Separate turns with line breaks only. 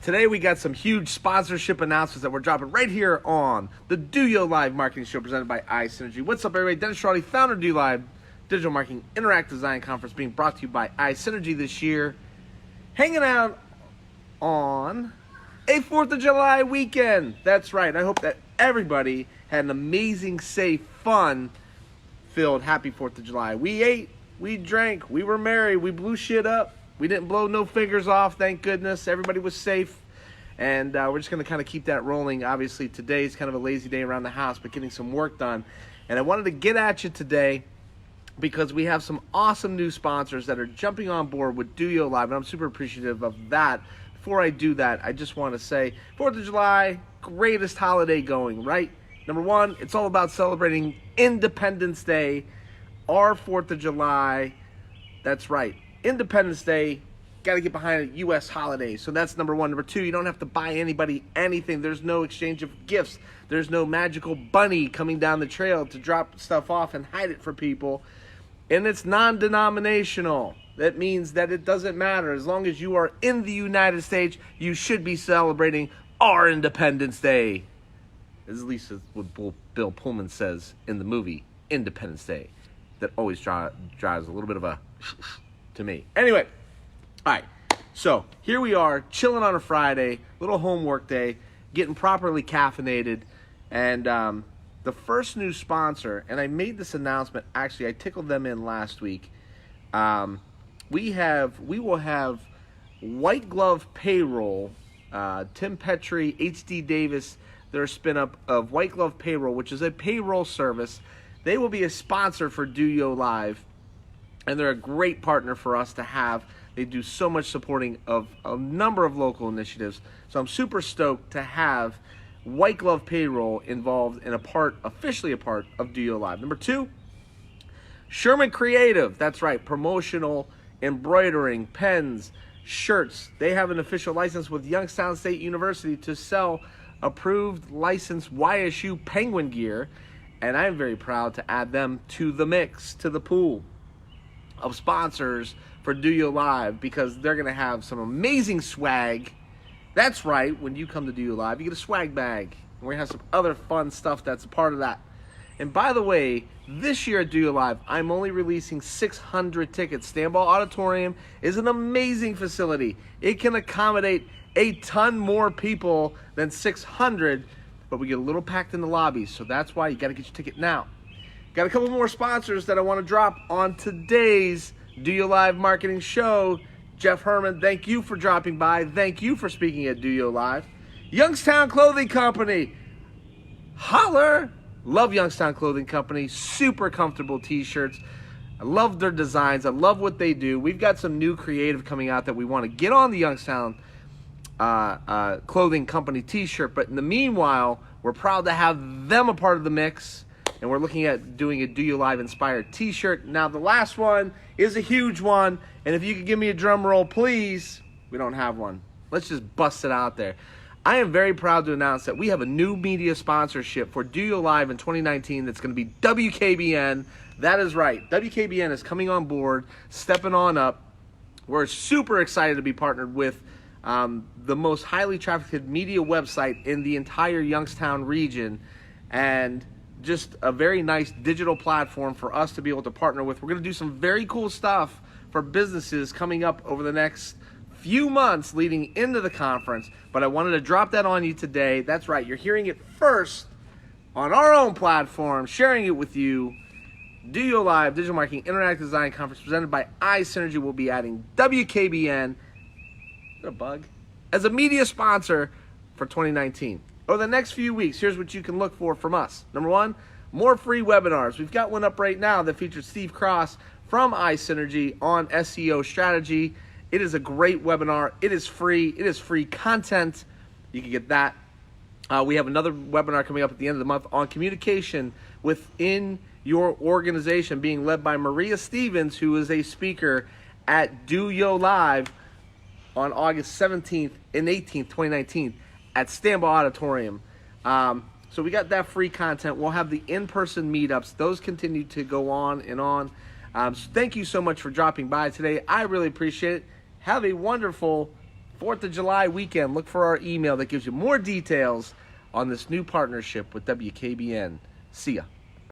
Today we got some huge sponsorship announcements that we're dropping right here on the DOYO Live Marketing Show presented by iSynergy. What's up, everybody? Dennis Schrotti, founder of DOYO Live Digital Marketing Interact Design Conference, being brought to you by iSynergy this year. Hanging out on a 4th of July weekend. That's right. I hope that everybody had an amazing, safe, fun-filled, happy 4th of July. We ate, we drank, we were merry, we blew shit up. We didn't blow no fingers off, thank goodness. Everybody was safe. And we're just going to kind of keep that rolling. Obviously, today's kind of a lazy day around the house, but getting some work done. And I wanted to get at you today because we have some awesome new sponsors that are jumping on board with DOYO Live, and I'm super appreciative of that. Before I do that, I just want to say, 4th of July, greatest holiday going, right? Number one, it's all about celebrating Independence Day, our 4th of July. That's right. Independence Day, got to get behind a U.S. holiday. So that's number one. Number two, you don't have to buy anybody anything. There's no exchange of gifts. There's no magical bunny coming down the trail to drop stuff off and hide it for people. And it's non-denominational. That means that it doesn't matter. As long as you are in the United States, you should be celebrating our Independence Day. At least what Bill Pullman says in the movie Independence Day. That always drives a little bit of a to me. Anyway, all right, so here we are, chilling on a Friday, little homework day, getting properly caffeinated, and the first new sponsor, and I made this announcement, actually, I tickled them in last week. We will have White Glove Payroll, Tim Petrie, H.D. Davis, their spin-up of White Glove Payroll, which is a payroll service. They will be a sponsor for DOYO Live. And they're a great partner for us to have. They do so much supporting of a number of local initiatives. So I'm super stoked to have White Glove Payroll involved in officially a part of DOYO Live. Number two, Sherman Creative. That's right, promotional embroidering, pens, shirts. They have an official license with Youngstown State University to sell approved licensed YSU Penguin gear. And I'm very proud to add them to the mix, to the pool of sponsors for DOYO Live, because they're going to have some amazing swag. That's right, when you come to DOYO Live, you get a swag bag. And we're going to have some other fun stuff that's a part of that. And by the way, this year at DOYO Live, I'm only releasing 600 tickets. Stanball Auditorium is an amazing facility. It can accommodate a ton more people than 600, but we get a little packed in the lobbies, so that's why you got to get your ticket now. Got a couple more sponsors that I want to drop on today's DOYO Live Marketing Show. Jeff Herman, thank you for dropping by. Thank you for speaking at DOYO Live. Youngstown Clothing Company. Holler! Love Youngstown Clothing Company. Super comfortable t-shirts. I love their designs. I love what they do. We've got some new creative coming out that we want to get on the Youngstown Clothing Company t-shirt. But in the meanwhile, we're proud to have them a part of the mix. And we're looking at doing a DOYO Live inspired t-shirt. Now the last one is a huge one. And if you could give me a drum roll, please. We don't have one. Let's just bust it out there. I am very proud to announce that we have a new media sponsorship for DOYO Live in 2019 that's going to be WKBN. That is right. WKBN is coming on board, stepping on up. We're super excited to be partnered with the most highly trafficked media website in the entire Youngstown region. And just a very nice digital platform for us to be able to partner with. We're going to do some very cool stuff for businesses coming up over the next few months leading into the conference, but I wanted to drop that on you today. That's right, you're hearing it first on our own platform, sharing it with you. DOYO Live Digital Marketing Interactive Design Conference presented by iSynergy will be adding WKBN, is that a bug? As a media sponsor for 2019. Over the next few weeks, here's what you can look for from us. Number one, more free webinars. We've got one up right now that features Steve Cross from iSynergy on SEO strategy. It is a great webinar. It is free. It is free content. You can get that. We have another webinar coming up at the end of the month on communication within your organization, being led by Maria Stevens, who is a speaker at DOYO Live on August 17th and 18th, 2019. At Stanball Auditorium. So we got that free content. We'll have the in-person meetups. Those continue to go on and on. So thank you so much for dropping by today. I really appreciate it. Have a wonderful 4th of July weekend. Look for our email that gives you more details on this new partnership with WKBN. See ya.